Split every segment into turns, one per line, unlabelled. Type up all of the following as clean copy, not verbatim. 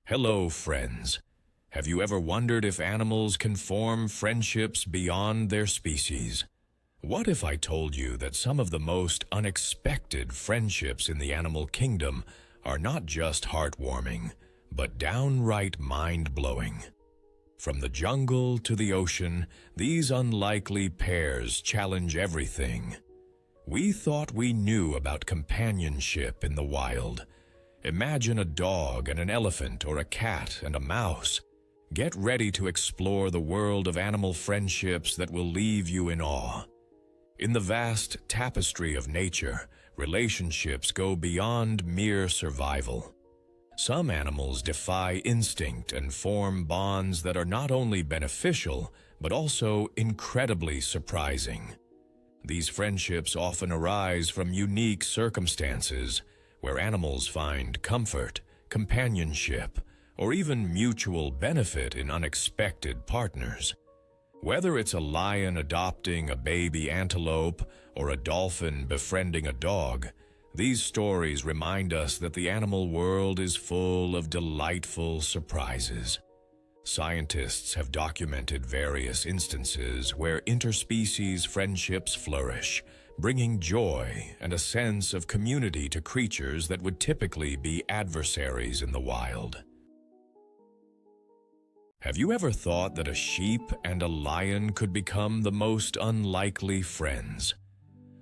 Hello, friends. Have you ever wondered if animals can form friendships beyond their species? What if I told you that some of the most unexpected friendships in the animal kingdom are not just heartwarming, but downright mind-blowing? From the jungle to the ocean, these unlikely pairs challenge everything. We thought we knew about companionship in the wild. Imagine a dog and an elephant, or a cat and a mouse. Get ready to explore the world of animal friendships that will leave you in awe. In the vast tapestry of nature, relationships go beyond mere survival. Some animals defy instinct and form bonds that are not only beneficial, but also incredibly surprising. These friendships often arise from unique circumstances, where animals find comfort, companionship, or even mutual benefit in unexpected partners. Whether it's a lion adopting a baby antelope or a dolphin befriending a dog, these stories remind us that the animal world is full of delightful surprises. Scientists have documented various instances where interspecies friendships flourish, bringing joy and a sense of community to creatures that would typically be adversaries in the wild. Have you ever thought that a sheep and a lion could become the most unlikely friends?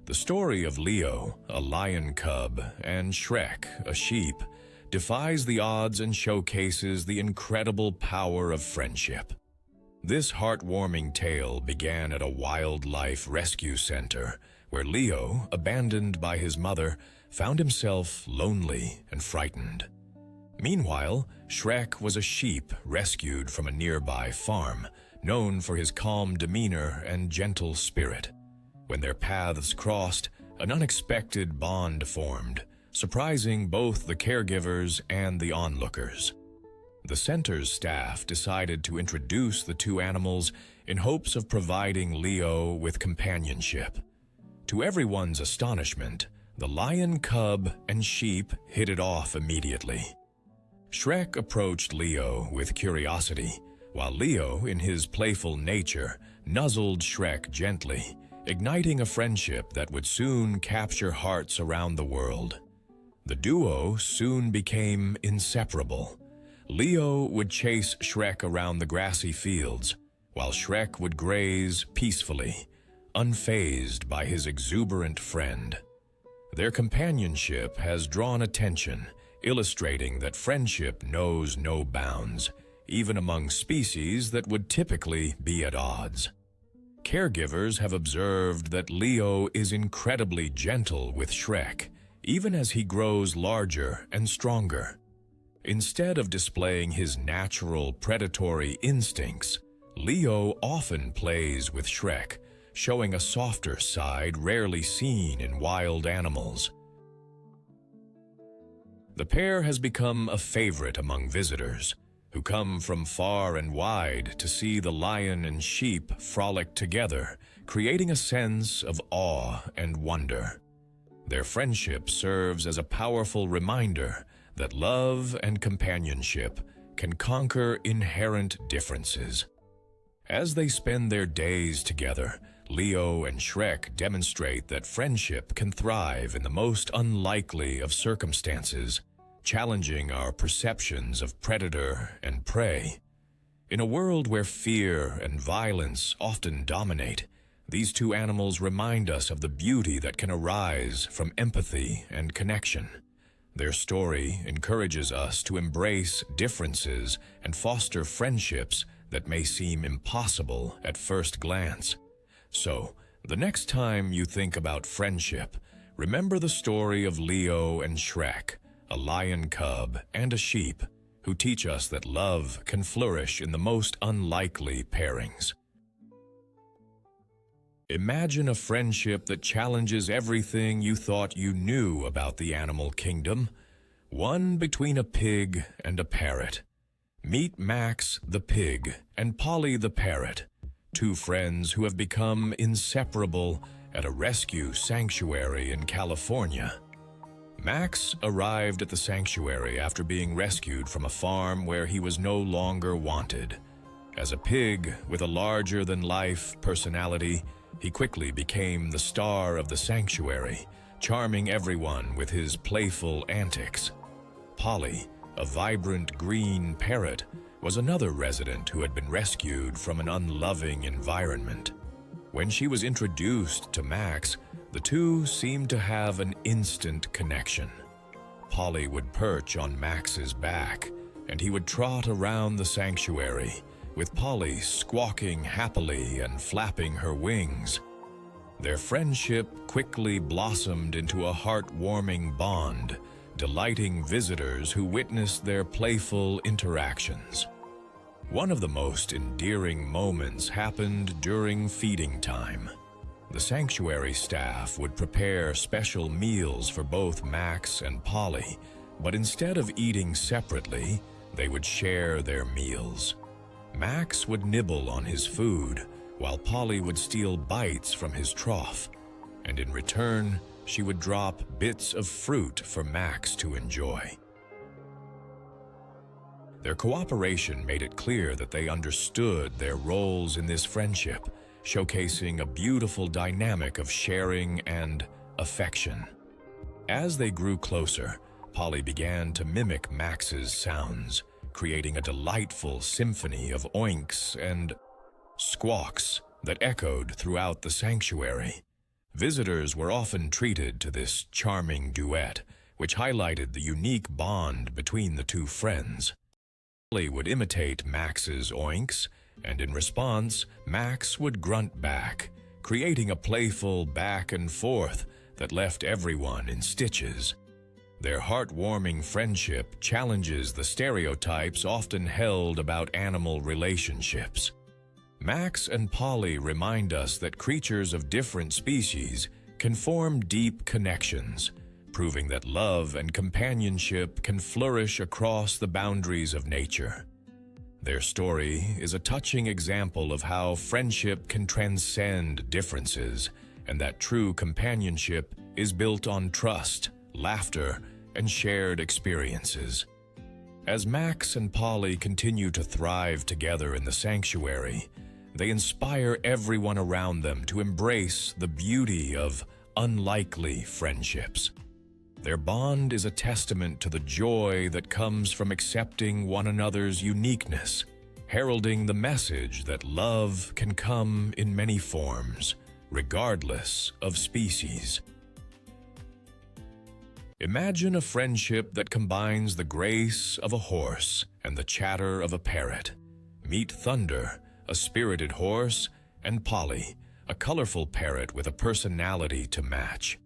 The story of Leo, a lion cub, and Shrek, a sheep, defies the odds and showcases the incredible power of friendship. This heartwarming tale began at a wildlife rescue center, where Leo, abandoned by his mother, found himself lonely and frightened. Meanwhile, Shrek was a sheep rescued from a nearby farm, known for his calm demeanor and gentle spirit. When their paths crossed, an unexpected bond formed, surprising both the caregivers and the onlookers. The center's staff decided to introduce the two animals in hopes of providing Leo with companionship. To everyone's astonishment, the lion cub and sheep hit it off immediately. Shrek approached Leo with curiosity, while Leo, in his playful nature, nuzzled Shrek gently, igniting a friendship that would soon capture hearts around the world. The duo soon became inseparable. Leo would chase Shrek around the grassy fields, while Shrek would graze peacefully, unfazed by his exuberant friend. Their companionship has drawn attention, illustrating that friendship knows no bounds, even among species that would typically be at odds. Caregivers have observed that Leo is incredibly gentle with Shrek, even as he grows larger and stronger. Instead of displaying his natural predatory instincts, Leo often plays with Shrek, showing a softer side rarely seen in wild animals. The pair has become a favorite among visitors, who come from far and wide to see the lion and sheep frolic together, creating a sense of awe and wonder. Their friendship serves as a powerful reminder that love and companionship can conquer inherent differences. As they spend their days together, Leo and Shrek demonstrate that friendship can thrive in the most unlikely of circumstances, challenging our perceptions of predator and prey. In a world where fear and violence often dominate, these two animals remind us of the beauty that can arise from empathy and connection. Their story encourages us to embrace differences and foster friendships that may seem impossible at first glance. So, the next time you think about friendship, remember the story of Leo and Shrek, a lion cub and a sheep, who teach us that love can flourish in the most unlikely pairings. Imagine a friendship that challenges everything you thought you knew about the animal kingdom. One between a pig and a parrot. Meet Max the pig and Polly the parrot, two friends who have become inseparable at a rescue sanctuary in California. Max arrived at the sanctuary after being rescued from a farm where he was no longer wanted. As a pig with a larger-than-life personality, he quickly became the star of the sanctuary, charming everyone with his playful antics. Polly, a vibrant green parrot, was another resident who had been rescued from an unloving environment. When she was introduced to Max, the two seemed to have an instant connection. Polly would perch on Max's back, and he would trot around the sanctuary, with Polly squawking happily and flapping her wings. Their friendship quickly blossomed into a heartwarming bond, delighting visitors who witnessed their playful interactions. One of the most endearing moments happened during feeding time. The sanctuary staff would prepare special meals for both Max and Polly, but instead of eating separately, they would share their meals. Max would nibble on his food, while Polly would steal bites from his trough, and in return, she would drop bits of fruit for Max to enjoy. Their cooperation made it clear that they understood their roles in this friendship, showcasing a beautiful dynamic of sharing and affection. As they grew closer, Polly began to mimic Max's sounds, creating a delightful symphony of oinks and squawks that echoed throughout the sanctuary. Visitors were often treated to this charming duet, which highlighted the unique bond between the two friends. Polly would imitate Max's oinks, and in response, Max would grunt back, creating a playful back and forth that left everyone in stitches. Their heartwarming friendship challenges the stereotypes often held about animal relationships. Max and Polly remind us that creatures of different species can form deep connections, proving that love and companionship can flourish across the boundaries of nature. Their story is a touching example of how friendship can transcend differences, and that true companionship is built on trust, laughter, and shared experiences. As Max and Polly continue to thrive together in the sanctuary, they inspire everyone around them to embrace the beauty of unlikely friendships. Their bond is a testament to the joy that comes from accepting one another's uniqueness, heralding the message that love can come in many forms, regardless of species. Imagine a friendship that combines the grace of a horse and the chatter of a parrot. Meet Thunder, a spirited horse, and Polly, a colorful parrot with a personality to match.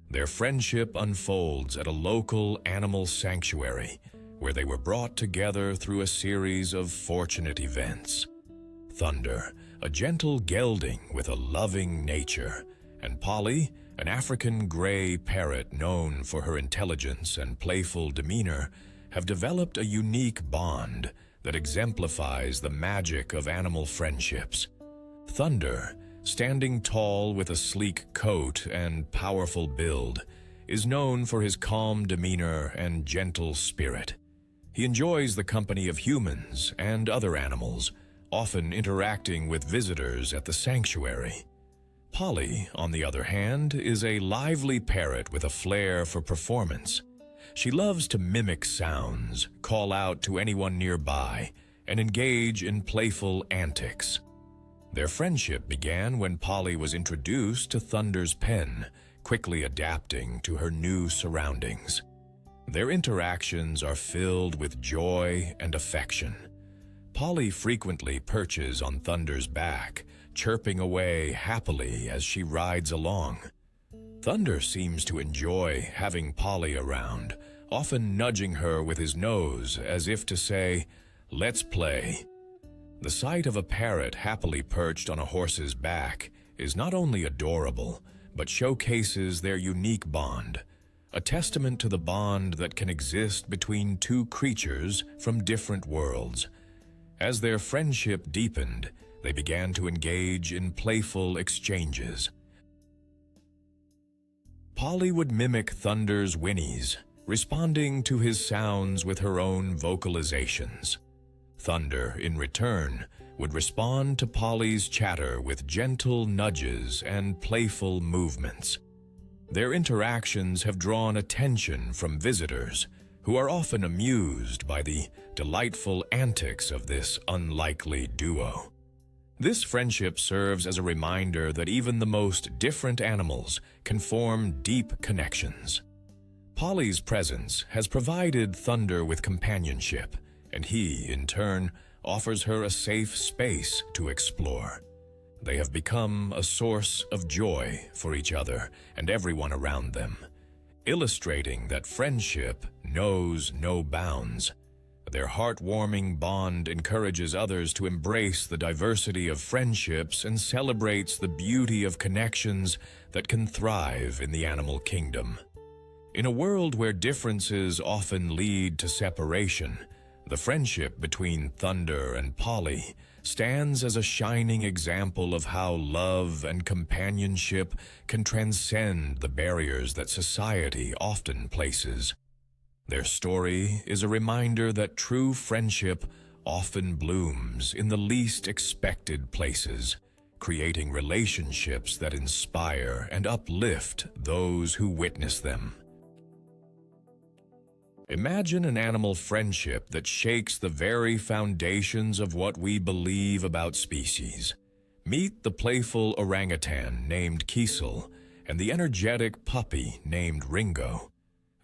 Their friendship unfolds at a local animal sanctuary, where they were brought together through a series of fortunate events. Thunder, a gentle gelding with a loving nature, and Polly, an African gray parrot known for her intelligence and playful demeanor, have developed a unique bond that exemplifies the magic of animal friendships. Thunder, standing tall with a sleek coat and powerful build, is known for his calm demeanor and gentle spirit. He enjoys the company of humans and other animals, often interacting with visitors at the sanctuary. Polly, on the other hand, is a lively parrot with a flair for performance. She loves to mimic sounds, call out to anyone nearby, and engage in playful antics. Their friendship began when Polly was introduced to Thunder's pen, quickly adapting to her new surroundings. Their interactions are filled with joy and affection. Polly frequently perches on Thunder's back, chirping away happily as she rides along. Thunder seems to enjoy having Polly around, often nudging her with his nose as if to say, "Let's play." The sight of a parrot happily perched on a horse's back is not only adorable, but showcases their unique bond, a testament to the bond that can exist between two creatures from different worlds. As their friendship deepened, they began to engage in playful exchanges. Polly would mimic Thunder's whinnies, responding to his sounds with her own vocalizations. Thunder, in return, would respond to Polly's chatter with gentle nudges and playful movements. Their interactions have drawn attention from visitors, who are often amused by the delightful antics of this unlikely duo. This friendship serves as a reminder that even the most different animals can form deep connections. Polly's presence has provided Thunder with companionship, and he, in turn, offers her a safe space to explore. They have become a source of joy for each other and everyone around them, illustrating that friendship knows no bounds. Their heartwarming bond encourages others to embrace the diversity of friendships and celebrates the beauty of connections that can thrive in the animal kingdom. In a world where differences often lead to separation, the friendship between Thunder and Polly stands as a shining example of how love and companionship can transcend the barriers that society often places. Their story is a reminder that true friendship often blooms in the least expected places, creating relationships that inspire and uplift those who witness them. Imagine an animal friendship that shakes the very foundations of what we believe about species. Meet the playful orangutan named Kiesel and the energetic puppy named Ringo.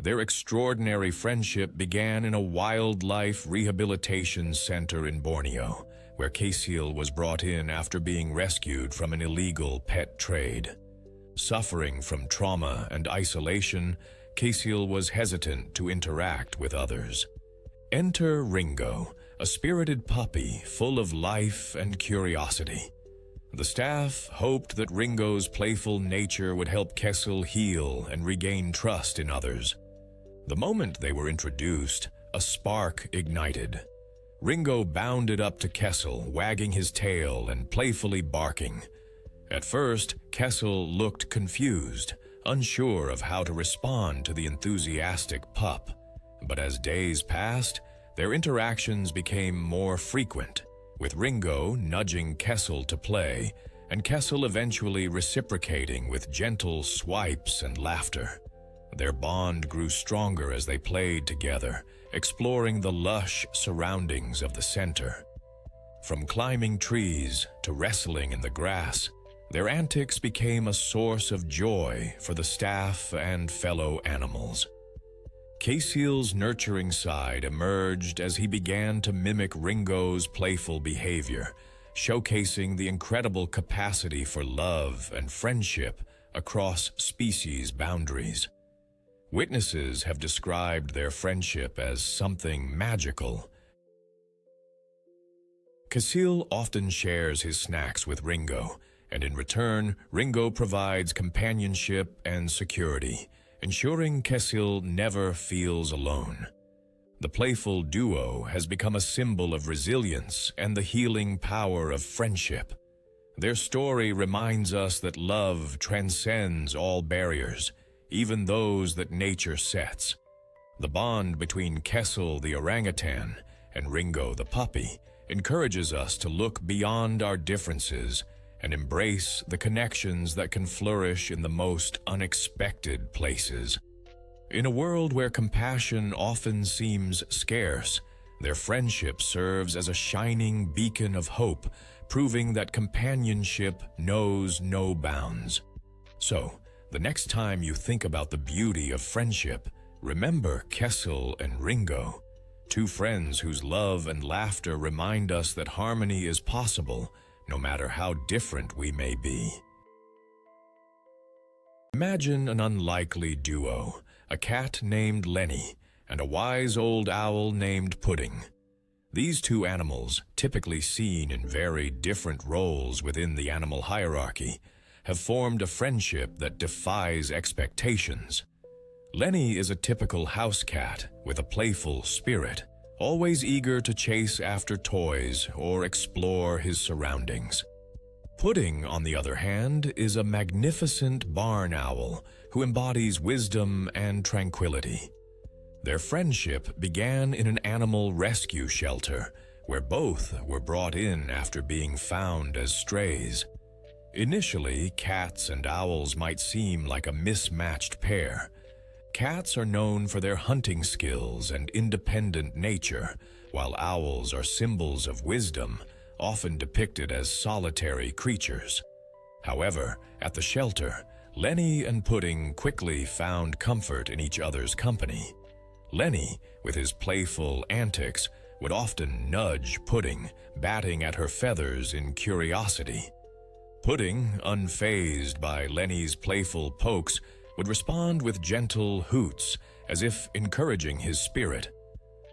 Their extraordinary friendship began in a wildlife rehabilitation center in Borneo, where Kiesel was brought in after being rescued from an illegal pet trade. Suffering from trauma and isolation, Kiesel was hesitant to interact with others. Enter Ringo, a spirited puppy full of life and curiosity. The staff hoped that Ringo's playful nature would help Kiesel heal and regain trust in others. The moment they were introduced, a spark ignited. Ringo bounded up to Kiesel, wagging his tail and playfully barking. At first, Kiesel looked confused, unsure of how to respond to the enthusiastic pup. But as days passed, their interactions became more frequent, with Ringo nudging Kiesel to play, and Kiesel eventually reciprocating with gentle swipes and laughter. Their bond grew stronger as they played together, exploring the lush surroundings of the center. From climbing trees to wrestling in the grass, their antics became a source of joy for the staff and fellow animals. Kiesel's nurturing side emerged as he began to mimic Ringo's playful behavior, showcasing the incredible capacity for love and friendship across species boundaries. Witnesses have described their friendship as something magical. Kiesel often shares his snacks with Ringo, and in return, Ringo provides companionship and security, ensuring Kiesel never feels alone. The playful duo has become a symbol of resilience and the healing power of friendship. Their story reminds us that love transcends all barriers, even those that nature sets. The bond between Kiesel the orangutan and Ringo the puppy encourages us to look beyond our differences and embrace the connections that can flourish in the most unexpected places. In a world where compassion often seems scarce, their friendship serves as a shining beacon of hope, proving that companionship knows no bounds. So, the next time you think about the beauty of friendship, remember Kiesel and Ringo, two friends whose love and laughter remind us that harmony is possible, no matter how different we may be. Imagine an unlikely duo, a cat named Lenny and a wise old owl named Pudding. These two animals, typically seen in very different roles within the animal hierarchy, have formed a friendship that defies expectations. Lenny is a typical house cat with a playful spirit, always eager to chase after toys or explore his surroundings. Pudding, on the other hand, is a magnificent barn owl who embodies wisdom and tranquility. Their friendship began in an animal rescue shelter, where both were brought in after being found as strays. Initially, cats and owls might seem like a mismatched pair. Cats are known for their hunting skills and independent nature, while owls are symbols of wisdom, often depicted as solitary creatures. However, at the shelter, Lenny and Pudding quickly found comfort in each other's company. Lenny, with his playful antics, would often nudge Pudding, batting at her feathers in curiosity. Pudding, unfazed by Lenny's playful pokes, would respond with gentle hoots, as if encouraging his spirit.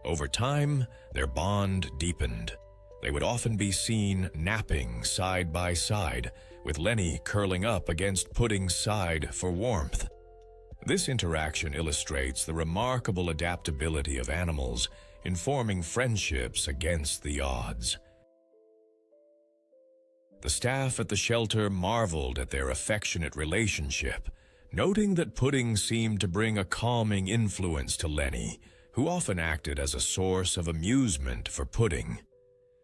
Over time, their bond deepened. They would often be seen napping side by side, with Lenny curling up against Pudding's side for warmth. This interaction illustrates the remarkable adaptability of animals in forming friendships against the odds. The staff at the shelter marveled at their affectionate relationship, noting that Pudding seemed to bring a calming influence to Lenny, who often acted as a source of amusement for Pudding.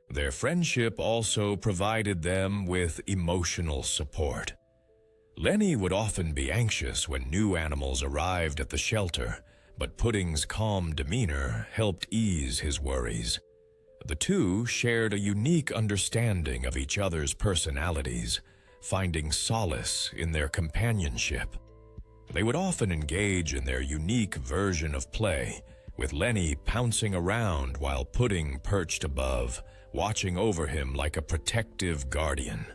Their friendship also provided them with emotional support. Lenny would often be anxious when new animals arrived at the shelter, but Pudding's calm demeanor helped ease his worries. The two shared a unique understanding of each other's personalities, finding solace in their companionship. They would often engage in their unique version of play, with Lenny pouncing around while Pudding perched above, watching over him like a protective guardian.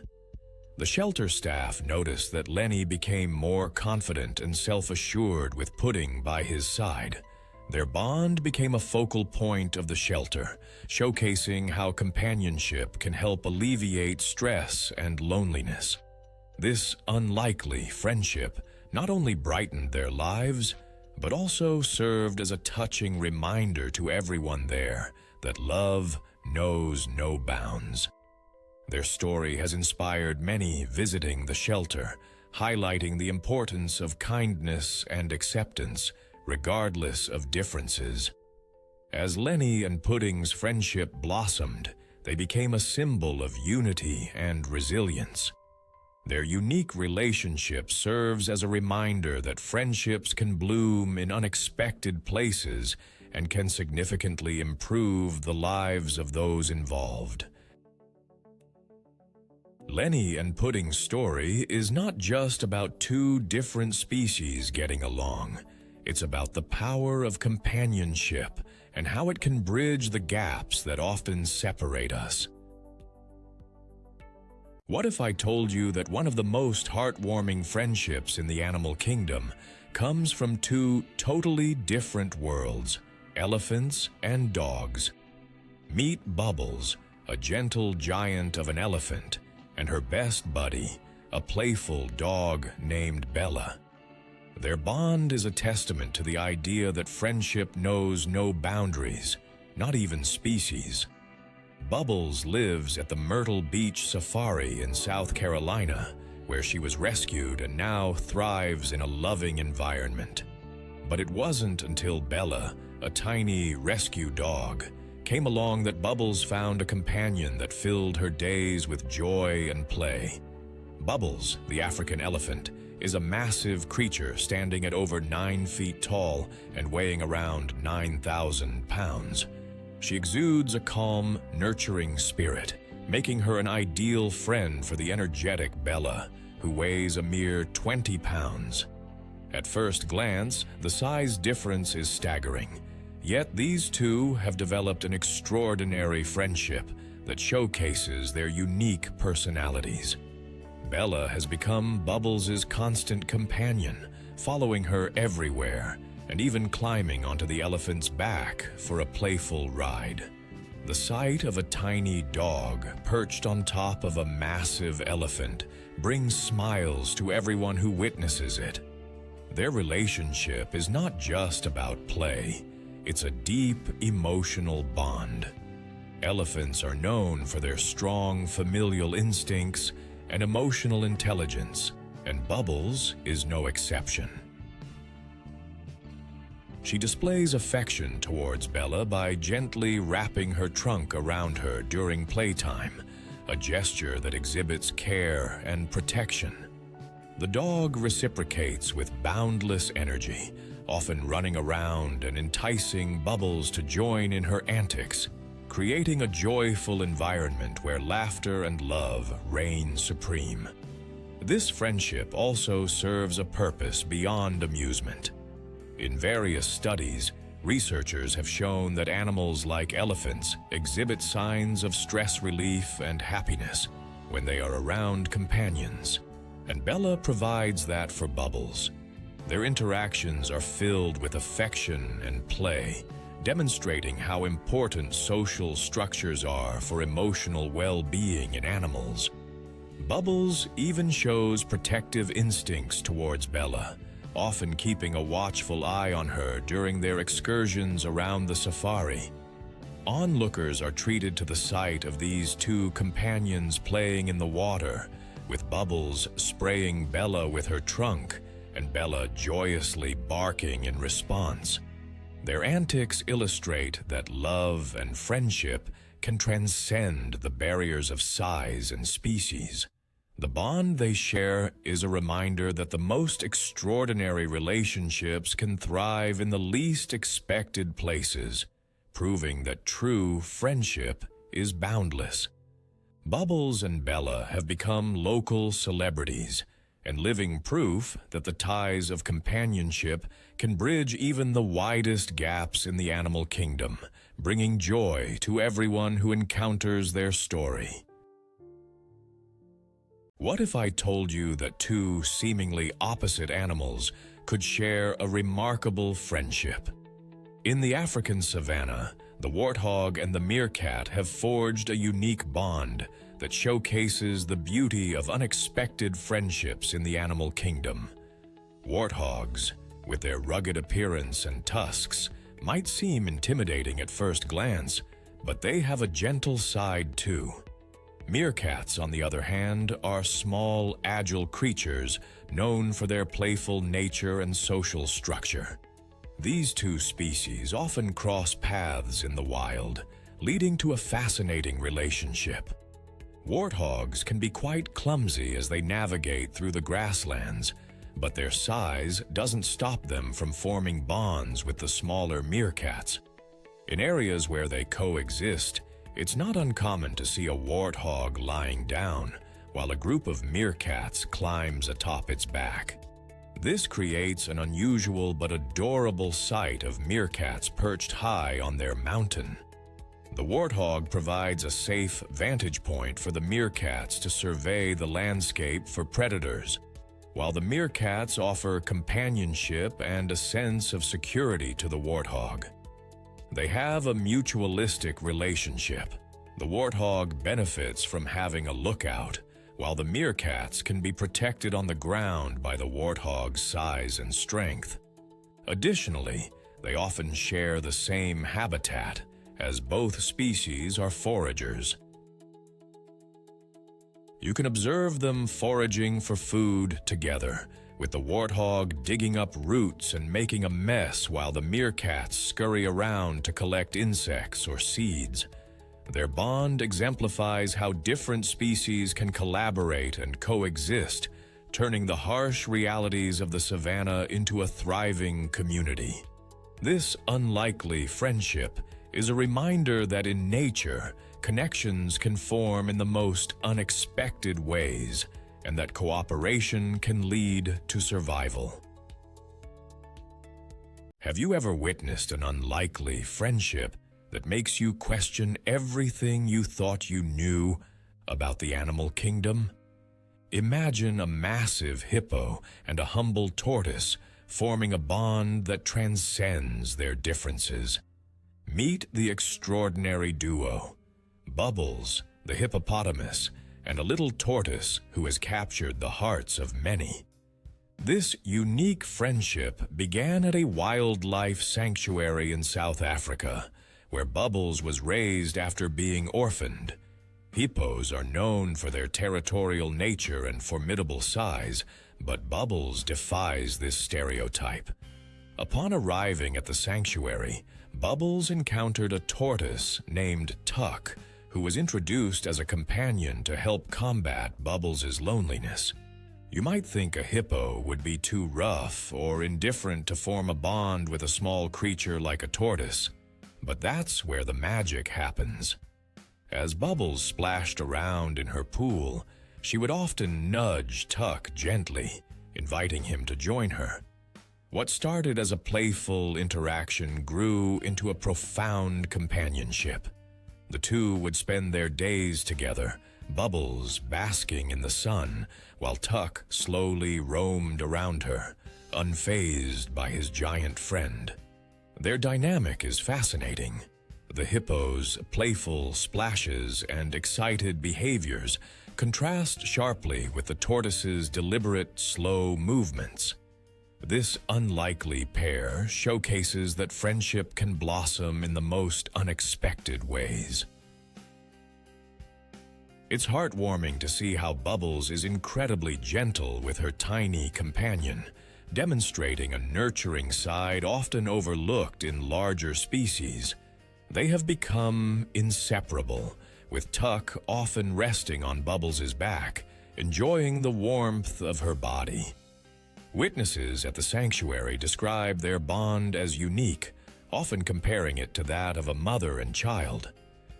The shelter staff noticed that Lenny became more confident and self-assured with Pudding by his side. Their bond became a focal point of the shelter, showcasing how companionship can help alleviate stress and loneliness. This unlikely friendship not only brightened their lives, but also served as a touching reminder to everyone there that love knows no bounds. Their story has inspired many visiting the shelter, highlighting the importance of kindness and acceptance, regardless of differences. As Lenny and Pudding's friendship blossomed, they became a symbol of unity and resilience. Their unique relationship serves as a reminder that friendships can bloom in unexpected places and can significantly improve the lives of those involved. Lenny and Pudding's story is not just about two different species getting along. It's about the power of companionship and how it can bridge the gaps that often separate us. What if I told you that one of the most heartwarming friendships in the animal kingdom comes from two totally different worlds, elephants and dogs? Meet Bubbles, a gentle giant of an elephant, and her best buddy, a playful dog named Bella. Their bond is a testament to the idea that friendship knows no boundaries, not even species. Bubbles lives at the Myrtle Beach Safari in South Carolina, where she was rescued and now thrives in a loving environment. But it wasn't until Bella, a tiny rescue dog, came along that Bubbles found a companion that filled her days with joy and play. Bubbles, the African elephant, is a massive creature standing at over 9 feet tall and weighing around 9,000 pounds. She exudes a calm, nurturing spirit, making her an ideal friend for the energetic Bella, who weighs a mere 20 pounds. At first glance, the size difference is staggering, yet these two have developed an extraordinary friendship that showcases their unique personalities. Bella has become Bubbles' constant companion, following her everywhere, and even climbing onto the elephant's back for a playful ride. The sight of a tiny dog perched on top of a massive elephant brings smiles to everyone who witnesses it. Their relationship is not just about play, it's a deep emotional bond. Elephants are known for their strong familial instincts, and emotional intelligence, and Bubbles is no exception. She displays affection towards Bella by gently wrapping her trunk around her during playtime, a gesture that exhibits care and protection. The dog reciprocates with boundless energy, often running around and enticing Bubbles to join in her antics, creating a joyful environment where laughter and love reign supreme. This friendship also serves a purpose beyond amusement. In various studies, researchers have shown that animals like elephants exhibit signs of stress relief and happiness when they are around companions, and Bella provides that for Bubbles. Their interactions are filled with affection and play, demonstrating how important social structures are for emotional well-being in animals. Bubbles even shows protective instincts towards Bella, often keeping a watchful eye on her during their excursions around the safari. Onlookers are treated to the sight of these two companions playing in the water, with Bubbles spraying Bella with her trunk and Bella joyously barking in response. Their antics illustrate that love and friendship can transcend the barriers of size and species. The bond they share is a reminder that the most extraordinary relationships can thrive in the least expected places, proving that true friendship is boundless. Bubbles and Bella have become local celebrities, and living proof that the ties of companionship can bridge even the widest gaps in the animal kingdom, bringing joy to everyone who encounters their story. What if I told you that two seemingly opposite animals could share a remarkable friendship? In the African savanna, the warthog and the meerkat have forged a unique bond that showcases the beauty of unexpected friendships in the animal kingdom. Warthogs, with their rugged appearance and tusks, might seem intimidating at first glance, but they have a gentle side too. Meerkats, on the other hand, are small, agile creatures known for their playful nature and social structure. These two species often cross paths in the wild, leading to a fascinating relationship. Warthogs can be quite clumsy as they navigate through the grasslands, but their size doesn't stop them from forming bonds with the smaller meerkats. In areas where they coexist, it's not uncommon to see a warthog lying down while a group of meerkats climbs atop its back. This creates an unusual but adorable sight of meerkats perched high on their mountain. The warthog provides a safe vantage point for the meerkats to survey the landscape for predators, while the meerkats offer companionship and a sense of security to the warthog. They have a mutualistic relationship. The warthog benefits from having a lookout, while the meerkats can be protected on the ground by the warthog's size and strength. Additionally, they often share the same habitat, as both species are foragers. You can observe them foraging for food together, with the warthog digging up roots and making a mess while the meerkats scurry around to collect insects or seeds. Their bond exemplifies how different species can collaborate and coexist, turning the harsh realities of the savanna into a thriving community. This unlikely friendship is a reminder that in nature, connections can form in the most unexpected ways, and that cooperation can lead to survival. Have you ever witnessed an unlikely friendship that makes you question everything you thought you knew about the animal kingdom? Imagine a massive hippo and a humble tortoise forming a bond that transcends their differences. Meet the extraordinary duo, Bubbles, the hippopotamus, and a little tortoise who has captured the hearts of many. This unique friendship began at a wildlife sanctuary in South Africa, where Bubbles was raised after being orphaned. Hippos are known for their territorial nature and formidable size, but Bubbles defies this stereotype. Upon arriving at the sanctuary, Bubbles encountered a tortoise named Tuck, who was introduced as a companion to help combat Bubbles' loneliness. You might think a hippo would be too rough or indifferent to form a bond with a small creature like a tortoise, but that's where the magic happens. As Bubbles splashed around in her pool, she would often nudge Tuck gently, inviting him to join her. What started as a playful interaction grew into a profound companionship. The two would spend their days together, Bubbles basking in the sun, while Tuck slowly roamed around her, unfazed by his giant friend. Their dynamic is fascinating. The hippo's playful splashes and excited behaviors contrast sharply with the tortoise's deliberate, slow movements. This unlikely pair showcases that friendship can blossom in the most unexpected ways. It's heartwarming to see how Bubbles is incredibly gentle with her tiny companion, demonstrating a nurturing side often overlooked in larger species. They have become inseparable, with Tuck often resting on Bubbles' back, enjoying the warmth of her body. Witnesses at the sanctuary describe their bond as unique, often comparing it to that of a mother and child.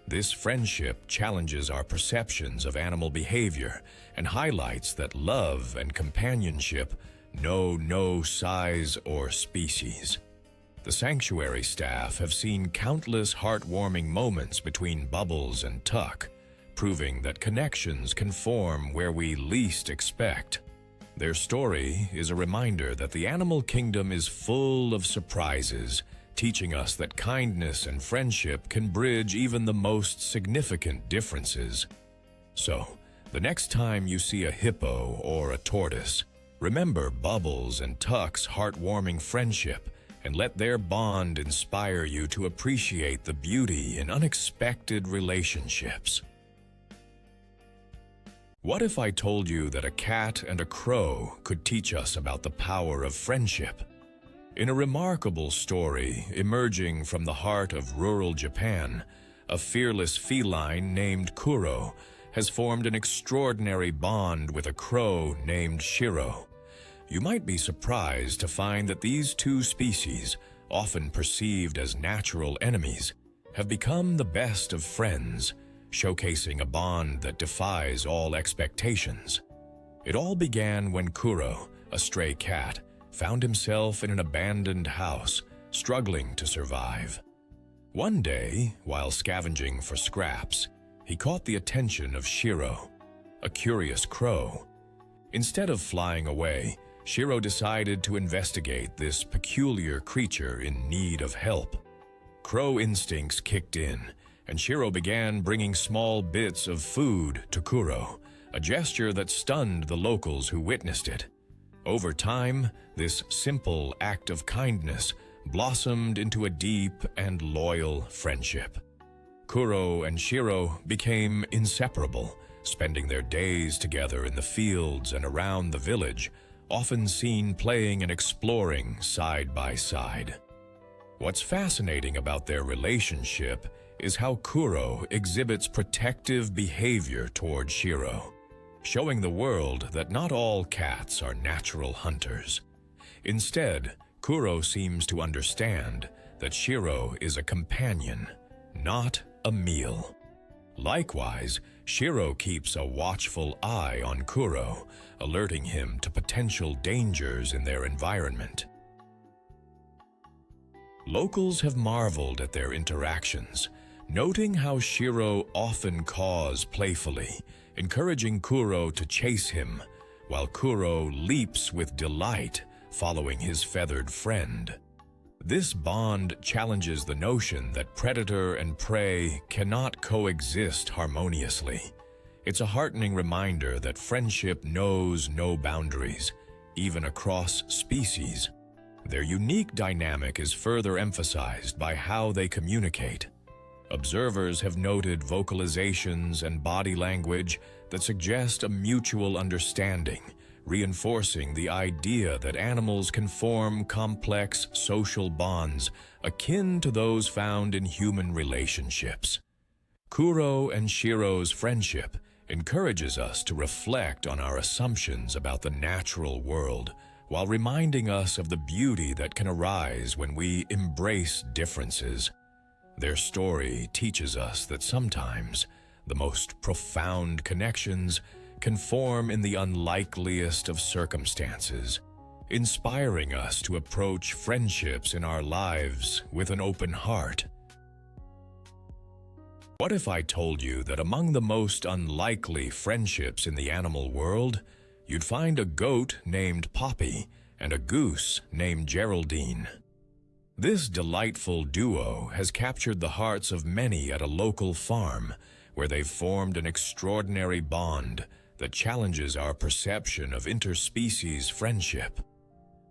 This friendship challenges our perceptions of animal behavior and highlights that love and companionship know no size or species. The sanctuary staff have seen countless heartwarming moments between Bubbles and Tuck, proving that connections can form where we least expect. Their story is a reminder that the animal kingdom is full of surprises, teaching us that kindness and friendship can bridge even the most significant differences. So, the next time you see a hippo or a tortoise, remember Bubbles and Tuck's heartwarming friendship, and let their bond inspire you to appreciate the beauty in unexpected relationships. What if I told you that a cat and a crow could teach us about the power of friendship? In a remarkable story emerging from the heart of rural Japan, a fearless feline named Kuro has formed an extraordinary bond with a crow named Shiro. You might be surprised to find that these two species, often perceived as natural enemies, have become the best of friends, showcasing a bond that defies all expectations. It all began when Kuro, a stray cat, found himself in an abandoned house, struggling to survive. One day, while scavenging for scraps, he caught the attention of Shiro, a curious crow. Instead of flying away, Shiro decided to investigate this peculiar creature in need of help. Crow instincts kicked in, and Shiro began bringing small bits of food to Kuro, a gesture that stunned the locals who witnessed it. Over time, this simple act of kindness blossomed into a deep and loyal friendship. Kuro and Shiro became inseparable, spending their days together in the fields and around the village, often seen playing and exploring side by side. What's fascinating about their relationship is how Kuro exhibits protective behavior toward Shiro, showing the world that not all cats are natural hunters. Instead, Kuro seems to understand that Shiro is a companion, not a meal. Likewise, Shiro keeps a watchful eye on Kuro, alerting him to potential dangers in their environment. Locals have marveled at their interactions, noting how Shiro often caws playfully, encouraging Kuro to chase him, while Kuro leaps with delight following his feathered friend. This bond challenges the notion that predator and prey cannot coexist harmoniously. It's a heartening reminder that friendship knows no boundaries, even across species. Their unique dynamic is further emphasized by how they communicate. Observers have noted vocalizations and body language that suggest a mutual understanding, reinforcing the idea that animals can form complex social bonds akin to those found in human relationships. Kuro and Shiro's friendship encourages us to reflect on our assumptions about the natural world, while reminding us of the beauty that can arise when we embrace differences. Their story teaches us that sometimes the most profound connections can form in the unlikeliest of circumstances, inspiring us to approach friendships in our lives with an open heart. What if I told you that among the most unlikely friendships in the animal world, you'd find a goat named Poppy and a goose named Geraldine? This delightful duo has captured the hearts of many at a local farm, where they've formed an extraordinary bond that challenges our perception of interspecies friendship.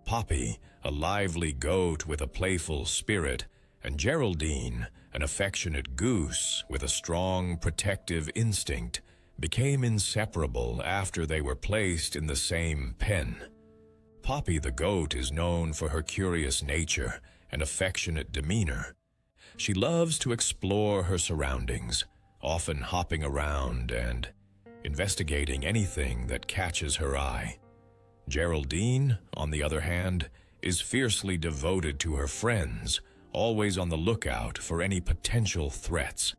Poppy, a lively goat with a playful spirit, and Geraldine, an affectionate goose with a strong protective instinct, became inseparable after they were placed in the same pen. Poppy the goat is known for her curious nature and affectionate demeanor. She loves to explore her surroundings, often hopping around and investigating anything that catches her eye. Geraldine, on the other hand, is fiercely devoted to her friends, always on the lookout for any potential threats.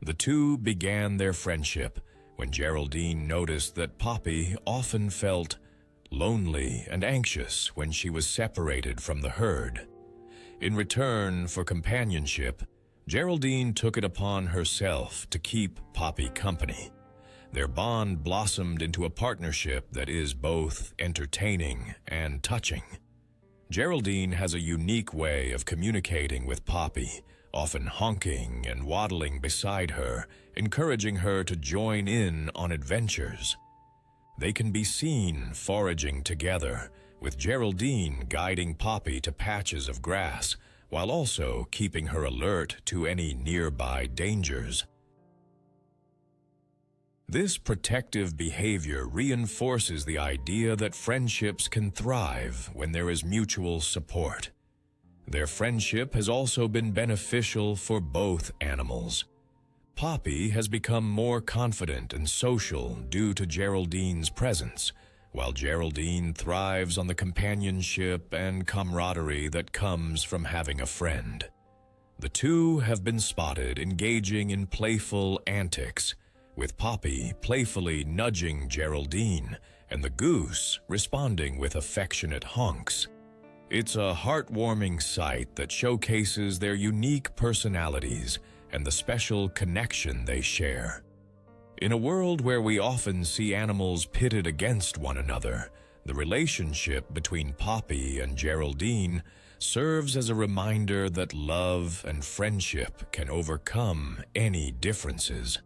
The two began their friendship when Geraldine noticed that Poppy often felt lonely and anxious when she was separated from the herd. In return for companionship, Geraldine took it upon herself to keep Poppy company. Their bond blossomed into a partnership that is both entertaining and touching. Geraldine has a unique way of communicating with Poppy, often honking and waddling beside her, encouraging her to join in on adventures. They can be seen foraging together, with Geraldine guiding Poppy to patches of grass, while also keeping her alert to any nearby dangers. This protective behavior reinforces the idea that friendships can thrive when there is mutual support. Their friendship has also been beneficial for both animals. Poppy has become more confident and social due to Geraldine's presence, while Geraldine thrives on the companionship and camaraderie that comes from having a friend. The two have been spotted engaging in playful antics, with Poppy playfully nudging Geraldine and the goose responding with affectionate honks. It's a heartwarming sight that showcases their unique personalities and the special connection they share. In a world where we often see animals pitted against one another, the relationship between Poppy and Geraldine serves as a reminder that love and friendship can overcome any differences.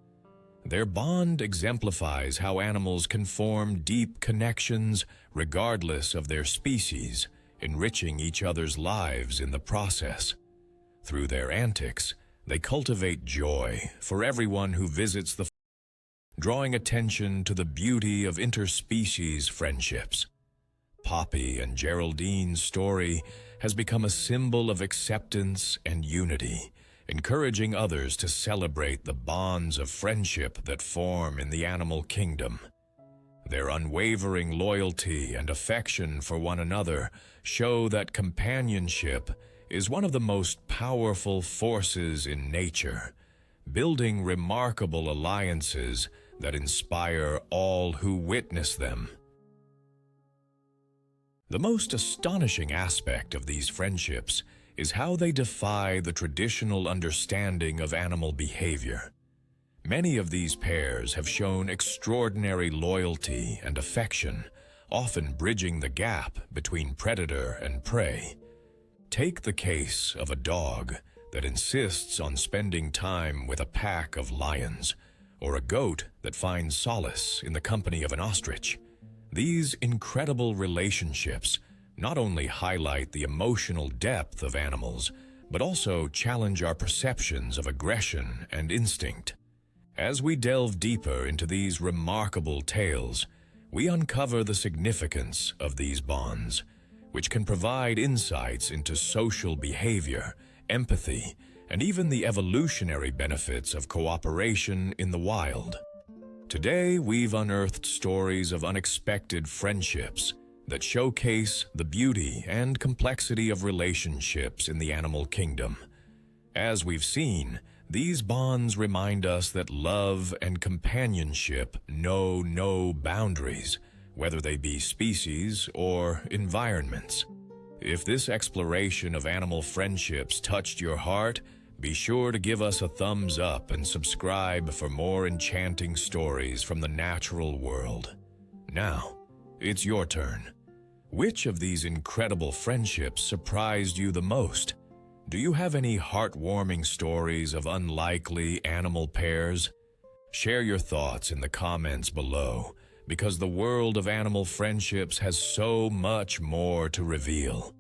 Their bond exemplifies how animals can form deep connections regardless of their species, enriching each other's lives in the process. Through their antics, they cultivate joy for everyone who visits the drawing attention to the beauty of interspecies friendships. Poppy and Geraldine's story has become a symbol of acceptance and unity, encouraging others to celebrate the bonds of friendship that form in the animal kingdom. Their unwavering loyalty and affection for one another show that companionship is one of the most powerful forces in nature, building remarkable alliances that inspire all who witness them. The most astonishing aspect of these friendships is how they defy the traditional understanding of animal behavior. Many of these pairs have shown extraordinary loyalty and affection, often bridging the gap between predator and prey. Take the case of a dog that insists on spending time with a pack of lions, or a goat that finds solace in the company of an ostrich. These incredible relationships not only highlight the emotional depth of animals, but also challenge our perceptions of aggression and instinct. As we delve deeper into these remarkable tales, we uncover the significance of these bonds, which can provide insights into social behavior, empathy, and even the evolutionary benefits of cooperation in the wild. Today, we've unearthed stories of unexpected friendships that showcase the beauty and complexity of relationships in the animal kingdom. As we've seen, these bonds remind us that love and companionship know no boundaries, whether they be species or environments. If this exploration of animal friendships touched your heart, be sure to give us a thumbs up and subscribe for more enchanting stories from the natural world. Now, it's your turn. Which of these incredible friendships surprised you the most? Do you have any heartwarming stories of unlikely animal pairs? Share your thoughts in the comments below, because the world of animal friendships has so much more to reveal.